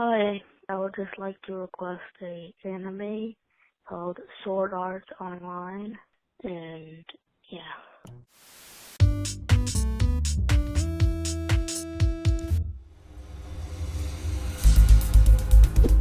Hi, I would just like to request a anime called Sword Art Online, and yeah.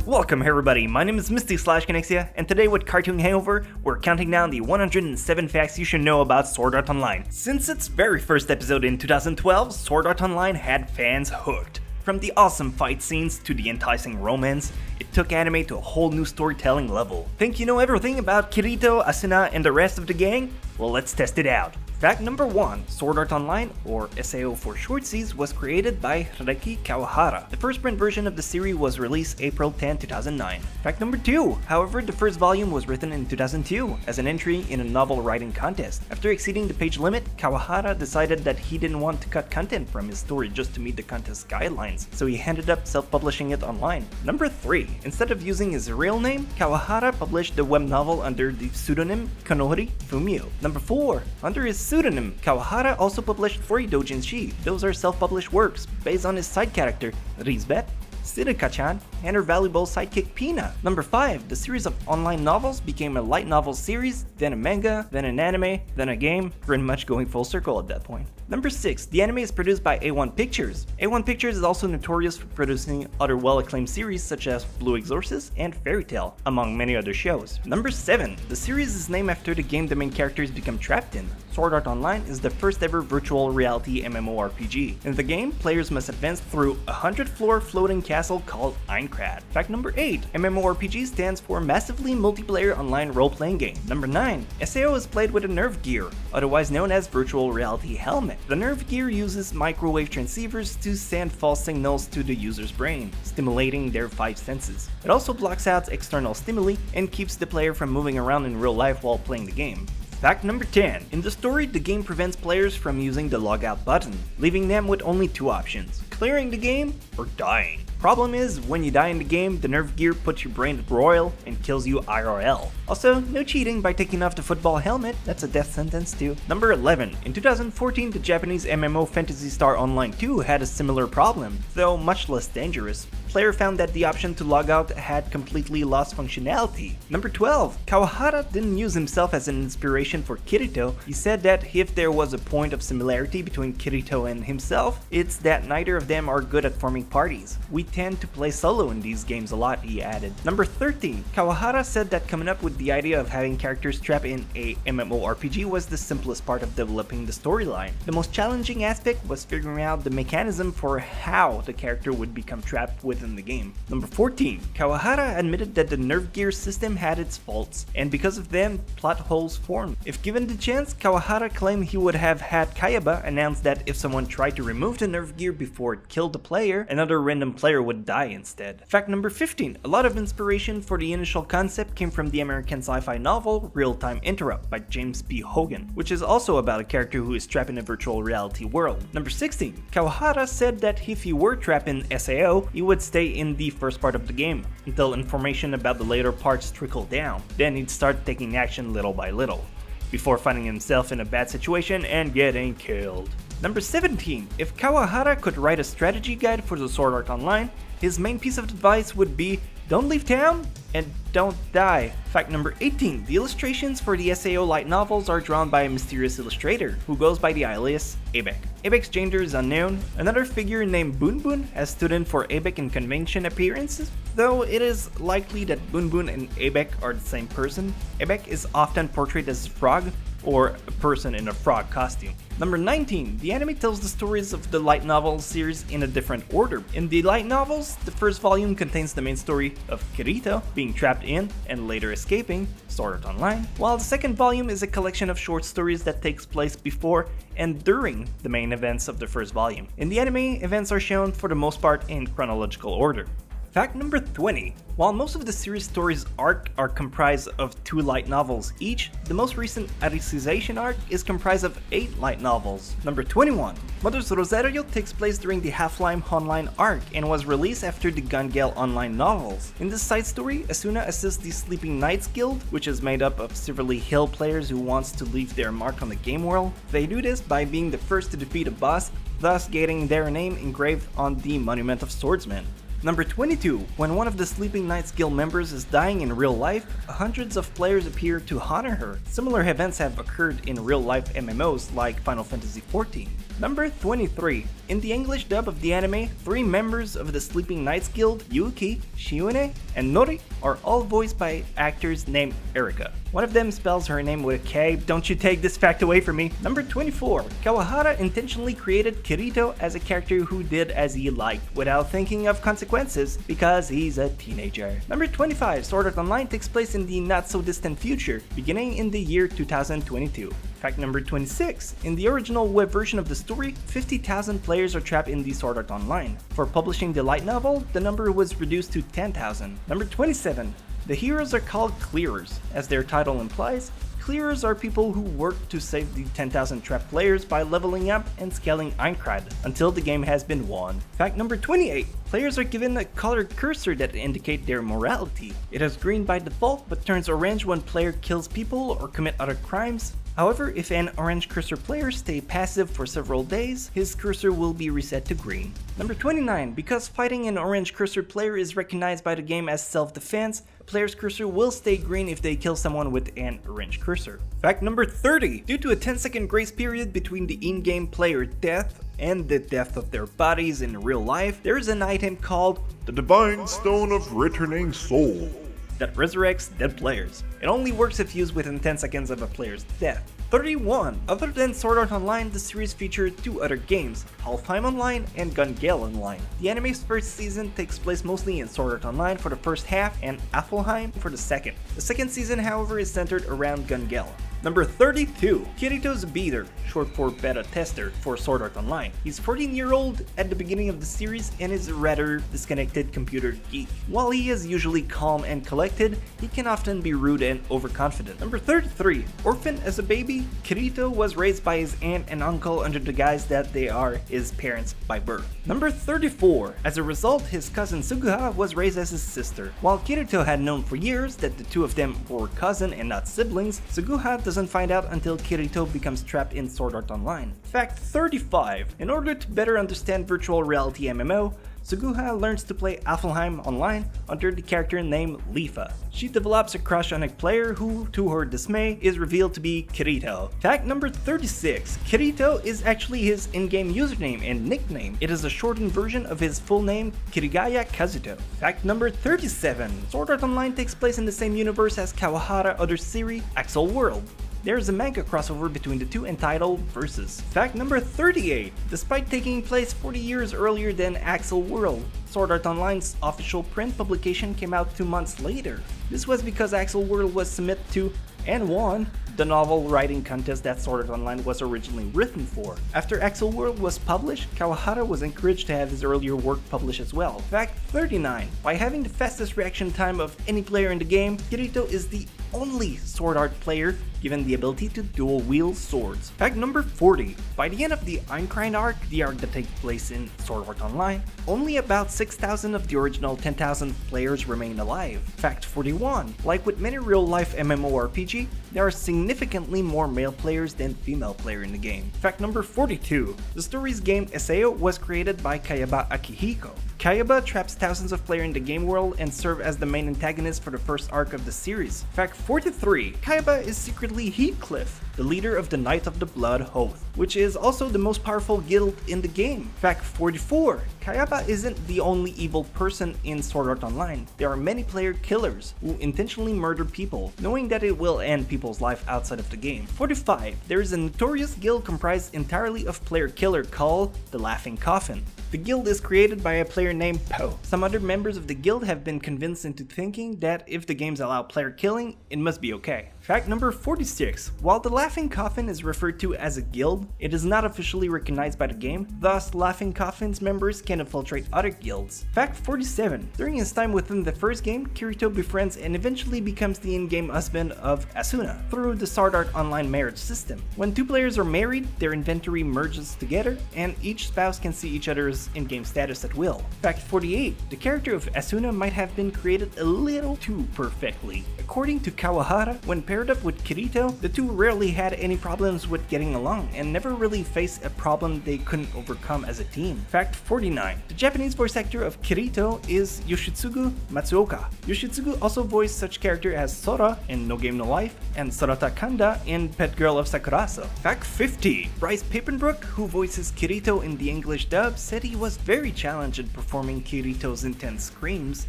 Welcome everybody, my name is Misty Chronexia, and today with Cartoon Hangover, we're counting down the 107 facts you should know about Sword Art Online. Since its very first episode in 2012, Sword Art Online had fans hooked. From the awesome fight scenes to the enticing romance, it took anime to a whole new storytelling level. Think you know everything about Kirito, Asuna, and the rest of the gang? Well, let's test it out. Fact number 1, Sword Art Online, or SAO for shortsies, was created by Hideki Kawahara. The first print version of the series was released April 10, 2009. Fact number 2, however, the first volume was written in 2002 as an entry in a novel writing contest. After exceeding the page limit, Kawahara decided that he didn't want to cut content from his story just to meet the contest guidelines, so he ended up self-publishing it online. Number 3, instead of using his real name, Kawahara published the web novel under the pseudonym Konori Fumio. Number 4, under his pseudonym, Kawahara also published 4 doujinshi. Those are self-published works based on his side character, Rizbet, Sirika-chan, and her valuable sidekick Pina. Number 5, the series of online novels became a light novel series, then a manga, then an anime, then a game, pretty much going full circle at that point. Number 6, the anime is produced by A1 Pictures. A1 Pictures is also notorious for producing other well-acclaimed series such as Blue Exorcist and Fairy Tail, among many other shows. Number 7, the series is named after the game the main characters become trapped in. Sword Art Online is the first ever virtual reality MMORPG. In the game, players must advance through a 100-floor floating castle called Aincrad. Fact number 8, MMORPG stands for Massively Multiplayer Online Role-Playing Game. Number 9, SAO is played with a Nerve Gear, otherwise known as Virtual Reality Helmet. The Nerve Gear uses microwave transceivers to send false signals to the user's brain, stimulating their 5 senses. It also blocks out external stimuli and keeps the player from moving around in real life while playing the game. Fact number 10. In the story, the game prevents players from using the logout button, leaving them with only 2 options: clearing the game or dying. Problem is, when you die in the game, the Nerve Gear puts your brain at broil and kills you IRL. Also, no cheating by taking off the football helmet, that's a death sentence too. Number 11. In 2014, the Japanese MMO Phantasy Star Online 2 had a similar problem, though much less dangerous. Player found that the option to log out had completely lost functionality. Number 12. Kawahara didn't use himself as an inspiration for Kirito. He said that if there was a point of similarity between Kirito and himself, it's that neither of them are good at forming parties. We tend to play solo in these games a lot, he added. Number 13. Kawahara said that coming up with the idea of having characters trapped in a MMORPG was the simplest part of developing the storyline. The most challenging aspect was figuring out the mechanism for how the character would become trapped within the game. Number 14. Kawahara admitted that the Nerve Gear system had its faults, and because of them, plot holes formed. If given the chance, Kawahara claimed he would have had Kayaba announce that if someone tried to remove the Nerve Gear before it killed the player, another random player would die instead. Fact number 15. A lot of inspiration for the initial concept came from the American sci-fi novel Real-Time Interrupt by James P. Hogan, which is also about a character who is trapped in a virtual reality world. Number 16. Kawahara said that if he were trapped in SAO, he would stay in the first part of the game, until information about the later parts trickled down. Then he'd start taking action little by little, before finding himself in a bad situation and getting killed. Number 17. If Kawahara could write a strategy guide for the Sword Art Online, his main piece of advice would be, don't leave town and don't die. Fact number 18. The illustrations for the SAO light novels are drawn by a mysterious illustrator, who goes by the alias Abek. Abek's gender is unknown. Another figure named Boon has stood in for Abek in convention appearances, though it is likely that Boon and Abek are the same person. Abek is often portrayed as a frog, or a person in a frog costume. Number 19. The anime tells the stories of the light novel series in a different order. In the light novels, the first volume contains the main story of Kirito being trapped in and later escaping Sword Art Online, while the second volume is a collection of short stories that takes place before and during the main events of the first volume. In the anime, events are shown for the most part in chronological order. Fact number 20. While most of the series stories arc are comprised of 2 light novels each, the most recent Alicization arc is comprised of 8 light novels. Number 21. Mother's Rosario takes place during the Alheim Online arc and was released after the Gale Online novels. In this side story, Asuna assists the Sleeping Knights Guild, which is made up of severely ill players who wants to leave their mark on the game world. They do this by being the first to defeat a boss, thus getting their name engraved on the Monument of Swordsmen. Number 22. When one of the Sleeping Knights Guild members is dying in real life, hundreds of players appear to honor her. Similar events have occurred in real-life MMOs like Final Fantasy XIV. Number 23. In the English dub of the anime, 3 members of the Sleeping Knights Guild, Yuki, Shiune, and Nori, are all voiced by actors named Erika. One of them spells her name with a K. Don't you take this fact away from me. Number 24. Kawahara intentionally created Kirito as a character who did as he liked without thinking of consequences because he's a teenager. Number 25. Sword Art Online takes place in the not-so-distant future, beginning in the year 2022. Fact number 26. In the original web version of the story, 50,000 players are trapped in the Sword Art Online. For publishing the light novel, the number was reduced to 10,000. Number 27. The heroes are called clearers. As their title implies, clearers are people who work to save the 10,000 trapped players by leveling up and scaling Aincrad until the game has been won. Fact number 28. Players are given a colored cursor that indicate their morality. It is green by default but turns orange when player kills people or commit other crimes. However, if an orange cursor player stays passive for several days, his cursor will be reset to green. Number 29. Because fighting an orange cursor player is recognized by the game as self-defense, a player's cursor will stay green if they kill someone with an orange cursor. Fact number 30. Due to a 10-second grace period between the in-game player death and the death of their bodies in real life, there is an item called the Divine Stone of Returning Soul that resurrects dead players. It only works if used within 10 seconds of a player's death. 31. Other than Sword Art Online, the series featured 2 other games, Alheim Online and Gale Online. The anime's first season takes place mostly in Sword Art Online for the first half and Alheim for the second. The second season, however, is centered around Gale. Number 32. Kirito's a beater, short for beta tester, for Sword Art Online. He's 14-year-old at the beginning of the series and is a rather disconnected computer geek. While he is usually calm and collected, he can often be rude and overconfident. Number 33. Orphan as a baby, Kirito was raised by his aunt and uncle under the guise that they are his parents by birth. Number 34. As a result, his cousin Suguha was raised as his sister. While Kirito had known for years that the two of them were cousin and not siblings, Suguha doesn't find out until Kirito becomes trapped in Sword Art Online. Fact 35. In order to better understand virtual reality MMO, Suguha learns to play Alheim Online under the character named Lifa. She develops a crush on a player who, to her dismay, is revealed to be Kirito. Fact number 36. Kirito is actually his in-game username and nickname. It is a shortened version of his full name, Kirigaya Kazuto. Fact number 37. Sword Art Online takes place in the same universe as Kawahara other series, Axel World. There is a manga crossover between the two entitled Versus. Fact number 38. Despite taking place 40 years earlier than Axel World, Sword Art Online's official print publication came out 2 months later. This was because Axel World was submitted to and won the novel writing contest that Sword Art Online was originally written for. After Axel World was published, Kawahara was encouraged to have his earlier work published as well. Fact 39. By having the fastest reaction time of any player in the game, Kirito is the only Sword Art player given the ability to dual-wield swords. Fact number 40. By the end of the Aincrad arc, the arc that takes place in Sword Art Online, only about 6,000 of the original 10,000 players remain alive. Fact 41. Like with many real-life MMORPG, there are significantly more male players than female players in the game. Fact number 42. The story's game SAO was created by Kayaba Akihiko. Kayaba traps thousands of players in the game world and serves as the main antagonist for the first arc of the series. Fact 43. Kayaba is secretly Heathcliff, the leader of the Knight of the Blood Oath, which is also the most powerful guild in the game. Fact 44. Kayaba isn't the only evil person in Sword Art Online. There are many player killers who intentionally murder people, knowing that it will end people's life outside of the game. 45. There is a notorious guild comprised entirely of player killer called the Laughing Coffin. The guild is created by a player named Poe. Some other members of the guild have been convinced into thinking that if the games allow player killing, it must be okay. Fact number 46. While the Laughing Coffin is referred to as a guild, it is not officially recognized by the game, thus Laughing Coffin's members can infiltrate other guilds. Fact 47. During his time within the first game, Kirito befriends and eventually becomes the in-game husband of Asuna through the Sword Art Online marriage system. When 2 players are married, their inventory merges together, and each spouse can see each other's in-game status at will. Fact 48. The character of Asuna might have been created a little too perfectly. According to Kawahara, when paired up with Kirito, the two rarely had any problems with getting along and never really faced a problem they couldn't overcome as a team. Fact 49. The Japanese voice actor of Kirito is Yoshitsugu Matsuoka. Yoshitsugu also voiced such character as Sora in No Game No Life and Sarata Kanda in Pet Girl of Sakurasa. Fact 50. Bryce Papenbrook, who voices Kirito in the English dub, said he was very challenged in performing Kirito's intense screams.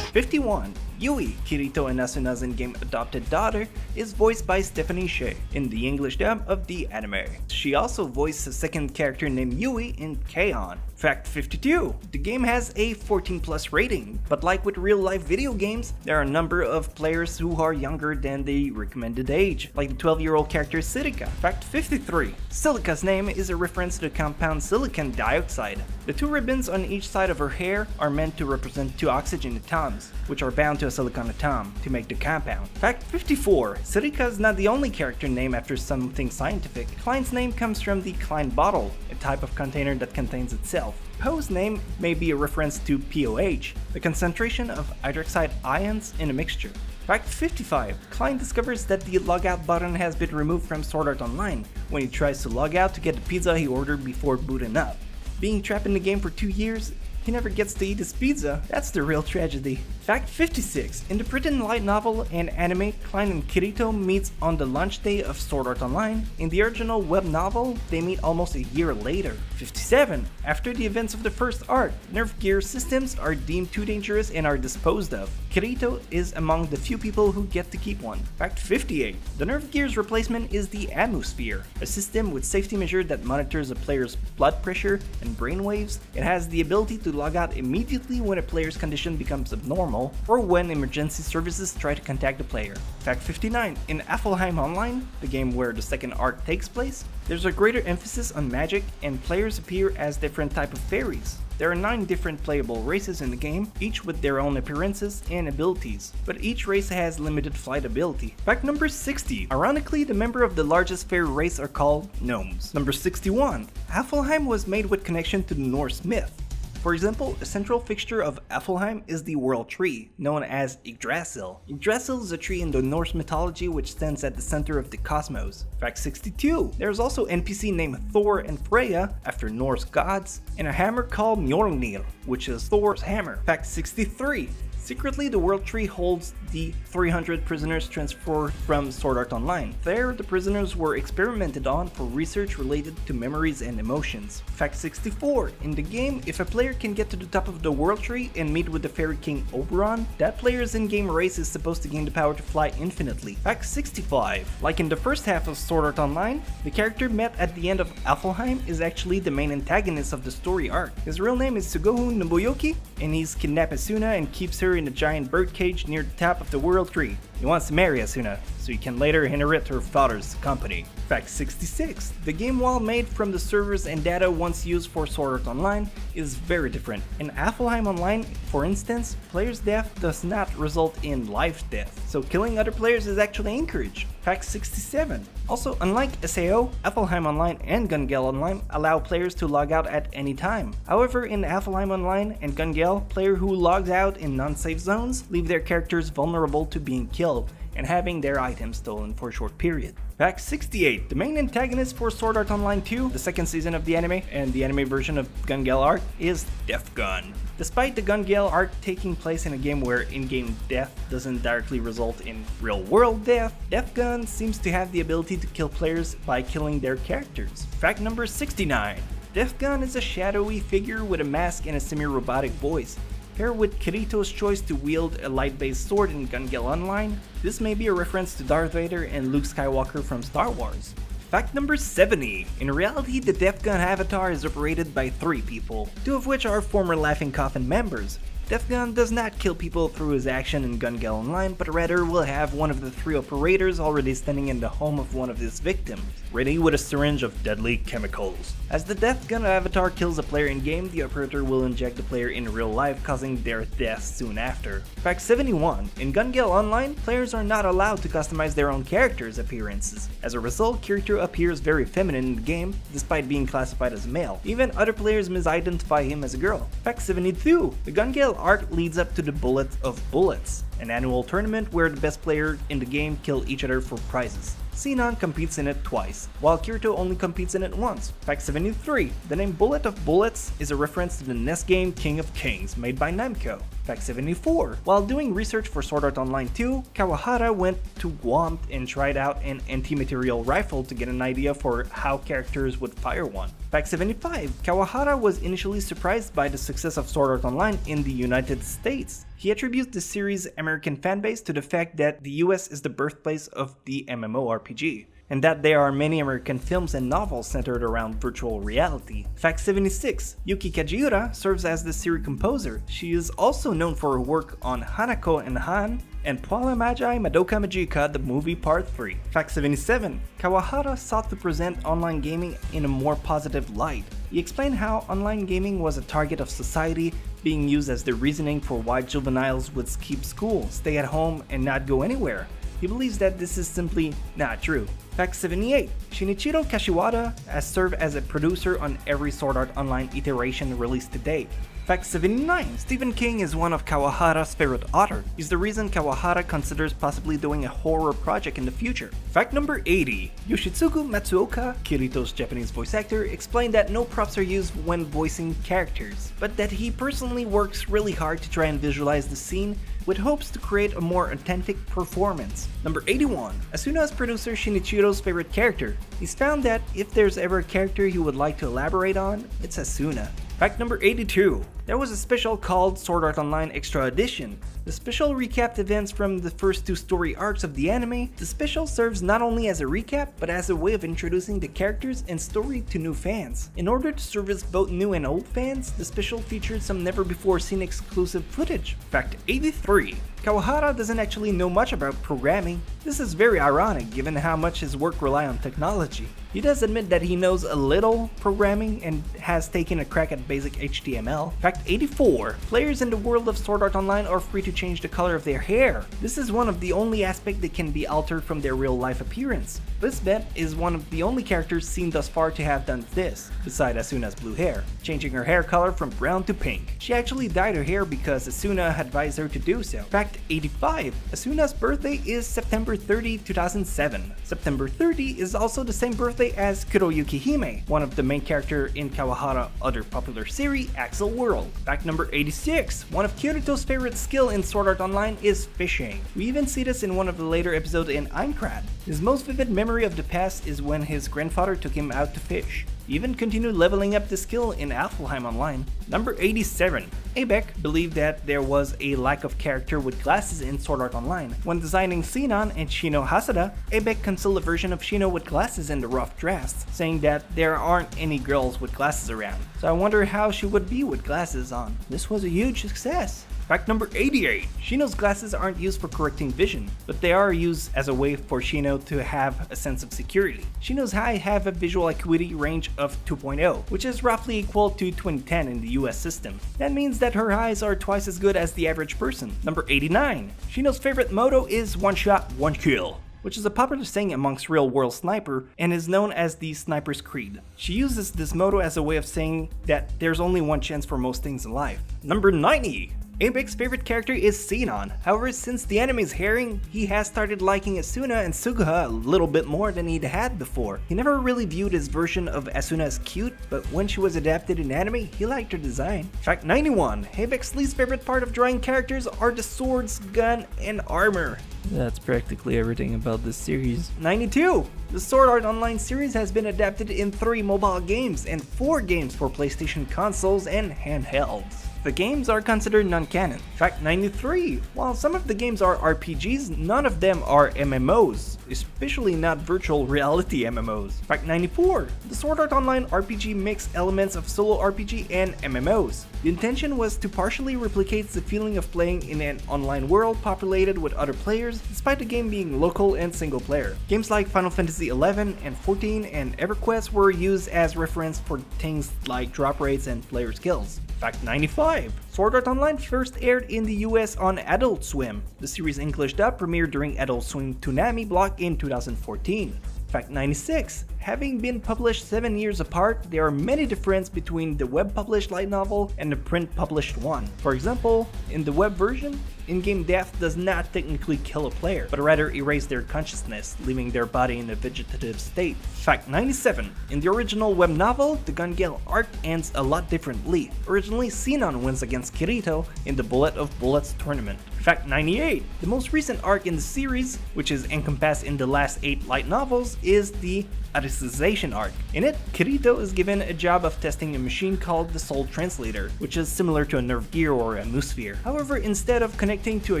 51. Yui, Kirito and Asuna's in-game adopted daughter, is voiced by Stephanie Sheh in the English dub of the anime. She also voiced a second character named Yui in K-On! Fact 52. The game has a 14+ rating, but like with real-life video games, there are a number of players who are younger than the recommended age, like the 12-year-old character Silica. Fact 53. Silica's name is a reference to the compound silicon dioxide. The two ribbons on each side of her hair are meant to represent two oxygen atoms, which are bound to a silicon atom to make the compound. Fact 54. Silica is not the only character named after something scientific. Klein's name comes from the Klein bottle, a type of container that contains itself. Poe's name may be a reference to POH, the concentration of hydroxide ions in a mixture. Fact 55. Klein discovers that the logout button has been removed from Sword Art Online when he tries to log out to get the pizza he ordered before booting up. Being trapped in the game for 2 years, he never gets to eat his pizza. That's the real tragedy. Fact 56. In the written light novel and anime, Klein and Kirito meet on the launch day of Sword Art Online. In the original web novel, they meet almost a year later. 57. After the events of the first arc, Nerf gear systems are deemed too dangerous and are disposed of. Kirito is among the few people who get to keep one. Fact 58. The Nerf gear's replacement is the Atmosphere, a system with safety measure that monitors a player's blood pressure and brainwaves. It has the ability to log out immediately when a player's condition becomes abnormal or when emergency services try to contact the player. Fact 59. In Alheim Online, the game where the second arc takes place, there's a greater emphasis on magic and players appear as different type of fairies. There are 9 different playable races in the game, each with their own appearances and abilities, but each race has limited flight ability. Fact number 60. Ironically, the member of the largest fairy race are called gnomes. Number 61. Alfheim was made with connection to the Norse myth. For example, a central fixture of Alfheim is the World Tree, known as Yggdrasil. Yggdrasil is a tree in the Norse mythology which stands at the center of the cosmos. Fact 62. There's also an NPC named Thor and Freya, after Norse gods, and a hammer called Mjolnir, which is Thor's hammer. Fact 63. Secretly, the World Tree holds the 300 prisoners transferred from Sword Art Online. There, the prisoners were experimented on for research related to memories and emotions. Fact 64. In the game, if a player can get to the top of the World Tree and meet with the Fairy King Oberon, that player's in-game race is supposed to gain the power to fly infinitely. Fact 65. Like in the first half of Sword Art Online, the character met at the end of Alfheim is actually the main antagonist of the story arc. His real name is Sugohu Nobuyoki, and he's kidnapped Asuna and keeps her in a giant birdcage near the top of the World Tree. He wants to marry Asuna, so he can later inherit her father's company. Fact 66. The game, while made from the servers and data once used for Sword Art Online, is very different. In Alheim Online, for instance, players' death does not result in life death, so killing other players is actually encouraged. Fact 67. Also, unlike SAO, Alheim Online and Gale Online allow players to log out at any time. However, in Alheim Online and Gale, player who logs out in non-safe zones leave their characters vulnerable to being killed and having their items stolen for a short period. Fact 68. The main antagonist for Sword Art Online 2, the second season of the anime, and the anime version of Gale arc, is Death Gun. Despite the Gale arc taking place in a game where in-game death doesn't directly result in real-world death, Death Gun seems to have the ability to kill players by killing their characters. Fact number 69. Death Gun is a shadowy figure with a mask and a semi-robotic voice. Paired with Kirito's choice to wield a light-based sword in Gale Online, this may be a reference to Darth Vader and Luke Skywalker from Star Wars. Fact number 70. In reality, the Death Gun avatar is operated by 3 people, 2 of which are former Laughing Coffin members. Death Gun does not kill people through his action in Gale Online, but rather will have one of the 3 operators already standing in the home of one of his victims, ready with a syringe of deadly chemicals. As the Death Gun avatar kills a player in-game, the operator will inject the player in real life, causing their death soon after. Fact 71. In Gale Online, players are not allowed to customize their own characters' appearances. As a result, Kirito appears very feminine in the game, despite being classified as male. Even other players misidentify him as a girl. Fact 72. The Gale arc leads up to the Bullet of Bullets, an annual tournament where the best player in the game kill each other for prizes. Sinon competes in it twice, while Kirito only competes in it once. Fact 73. The name Bullet of Bullets is a reference to the NES game King of Kings, made by Namco. Fact 74. While doing research for Sword Art Online 2, Kawahara went to Guam and tried out an anti-material rifle to get an idea for how characters would fire one. Fact 75. Kawahara was initially surprised by the success of Sword Art Online in the United States. He attributes the series' American fanbase to the fact that the US is the birthplace of the MMORPG, and that there are many American films and novels centered around virtual reality. Fact 76. Yuki Kajiura serves as the series composer. She is also known for her work on Hanako and Han and Paula Magi Madoka Magica, the movie Part 3. Fact 77. Kawahara sought to present online gaming in a more positive light. He explained how online gaming was a target of society, being used as the reasoning for why juveniles would skip school, stay at home, and not go anywhere. He believes that this is simply not true. Fact 78. Shinichiro Kashiwada has served as a producer on every Sword Art Online iteration released to date. Fact 79. Stephen King is one of Kawahara's favorite authors. He's the reason Kawahara considers possibly doing a horror project in the future. Fact number 80. Yoshitsugu Matsuoka, Kirito's Japanese voice actor, explained that no props are used when voicing characters, but that he personally works really hard to try and visualize the scene with hopes to create a more authentic performance. Number 81. Asuna's producer Shinichiro's favorite character. He's found that if there's ever a character he would like to elaborate on, it's Asuna. Fact number 82. There was a special called Sword Art Online Extra Edition. The special recapped events from the first two story arcs of the anime. The special serves not only as a recap, but as a way of introducing the characters and story to new fans. In order to service both new and old fans, the special featured some never before seen exclusive footage. Fact 83. Kawahara doesn't actually know much about programming. This is very ironic given how much his work relies on technology. He does admit that he knows a little programming and has taken a crack at basic HTML. Fact 84. Players in the world of Sword Art Online are free to change the color of their hair. This is one of the only aspects that can be altered from their real life appearance. Lisbeth is one of the only characters seen thus far to have done this, beside Asuna's blue hair, changing her hair color from brown to pink. She actually dyed her hair because Asuna advised her to do so. Fact 85. Asuna's birthday is September 30, 2007. September 30 is also the same birthday as Kuroyuki Hime, one of the main characters in Kawahara's other popular series, Axel World. Fact number 86. One of Kirito's favorite skill in Sword Art Online is fishing. We even see this in one of the later episodes in Aincrad. His most vivid memory of the past is when his grandfather took him out to fish. He even continued leveling up the skill in Alheim Online. Number 87. Abeck believed that there was a lack of character with glasses in Sword Art Online. When designing Sinon and Shino Hasada, Abeck concealed a version of Shino with glasses in the rough drafts, saying that there aren't any girls with glasses around. So I wonder how she would be with glasses on. This was a huge success. Fact number 88. Shino's glasses aren't used for correcting vision, but they are used as a way for Shino to have a sense of security. Shino's eyes have a visual acuity range of 2.0, which is roughly equal to 2010 in the US system. That means that her eyes are twice as good as the average person. Number 89. Shino's favorite motto is one shot, one kill, which is a popular saying amongst real-world sniper and is known as the sniper's creed. She uses this motto as a way of saying that there's only one chance for most things in life. Number 90. Abeck's favorite character is Sinon. However, since the anime's herring, he has started liking Asuna and Suguha a little bit more than he'd had before. He never really viewed his version of Asuna as cute, but when she was adapted in anime, he liked her design. Fact 91. Abeck's least favorite part of drawing characters are the swords, gun, and armor. That's practically everything about this series. 92. The Sword Art Online series has been adapted in 3 mobile games and 4 games for PlayStation consoles and handhelds. The games are considered non-canon. Fact 93. While some of the games are RPGs, none of them are MMOs, especially not virtual reality MMOs. Fact 94. The Sword Art Online RPG mixed elements of solo RPG and MMOs. The intention was to partially replicate the feeling of playing in an online world populated with other players, despite the game being local and single player. Games like Final Fantasy XI and XIV and EverQuest were used as reference for things like drop rates and player skills. Fact 95. Sword Art Online first aired in the US on Adult Swim. The series' English dub premiered during Adult Swim Toonami block in 2014. Fact 96. Having been published 7 years apart, there are many differences between the web-published light novel and the print-published one. For example, in the web version, in-game death does not technically kill a player, but rather erase their consciousness, leaving their body in a vegetative state. Fact 97. In the original web novel, the Gun Gale arc ends a lot differently. Originally, Sinon wins against Kirito in the Bullet of Bullets tournament. Fact 98. The most recent arc in the series, which is encompassed in the last 8 light novels, is the Alicization arc. In it, Kirito is given a job of testing a machine called the Soul Translator, which is similar to a nerve gear or a Moosphere. However, instead of connecting to a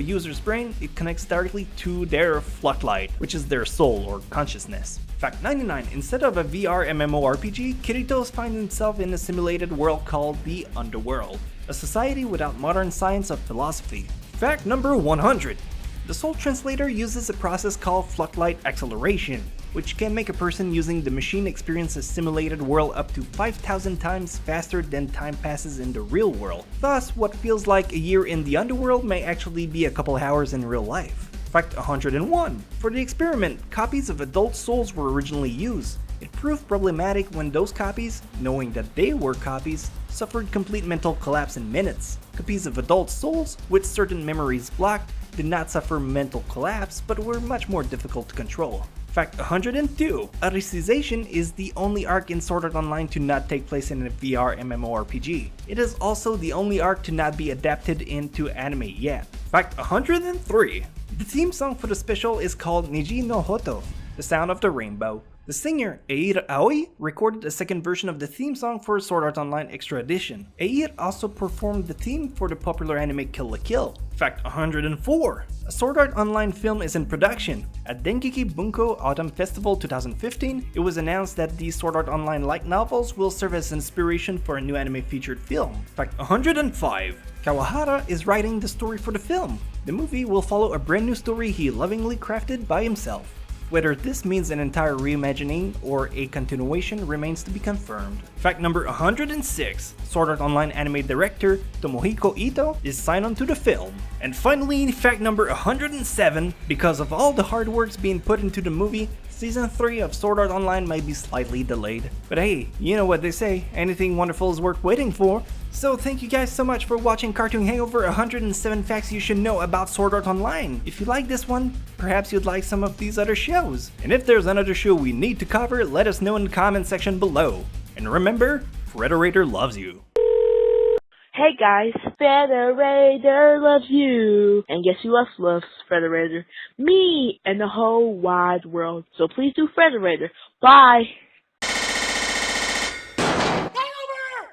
user's brain, it connects directly to their floodlight, which is their soul or consciousness. Fact 99. Instead of a VR MMORPG, Kirito finds himself in a simulated world called the Underworld, a society without modern science or philosophy. Fact number 100. The Soul Translator uses a process called floodlight acceleration, which can make a person using the machine experience a simulated world up to 5,000 times faster than time passes in the real world. Thus, what feels like a year in the underworld may actually be a couple hours in real life. Fact 101. For the experiment, copies of adult souls were originally used. It proved problematic when those copies, knowing that they were copies, suffered complete mental collapse in minutes. Copies of adult souls, with certain memories blocked, did not suffer mental collapse but were much more difficult to control. Fact 102. Alicization is the only arc in Sword Art Online to not take place in a VR MMORPG. It is also the only arc to not be adapted into anime yet. Fact 103. The theme song for the special is called Niji no Hoto, the sound of the rainbow. The singer, Eir Aoi, recorded a second version of the theme song for Sword Art Online Extra Edition. Eir also performed the theme for the popular anime Kill la Kill. Fact 104. A Sword Art Online film is in production. At Dengeki Bunko Autumn Festival 2015, it was announced that the Sword Art Online light novels will serve as inspiration for a new anime featured film. Fact 105. Kawahara is writing the story for the film. The movie will follow a brand new story he lovingly crafted by himself. Whether this means an entire reimagining or a continuation remains to be confirmed. Fact number 106. Sword Art Online anime director Tomohiko Ito is signed on to the film. And finally, fact number 107. Because of all the hard works being put into the movie, Season 3 of Sword Art Online might be slightly delayed. But hey, you know what they say, anything wonderful is worth waiting for. So thank you guys so much for watching Cartoon Hangover 107 Facts You Should Know About Sword Art Online. If you like this one, perhaps you'd like some of these other shows. And if there's another show we need to cover, let us know in the comment section below. And remember, Frederator loves you. Hey guys, Frederator loves you. And guess who else loves Frederator? Me and the whole wide world. So please do Frederator. Bye.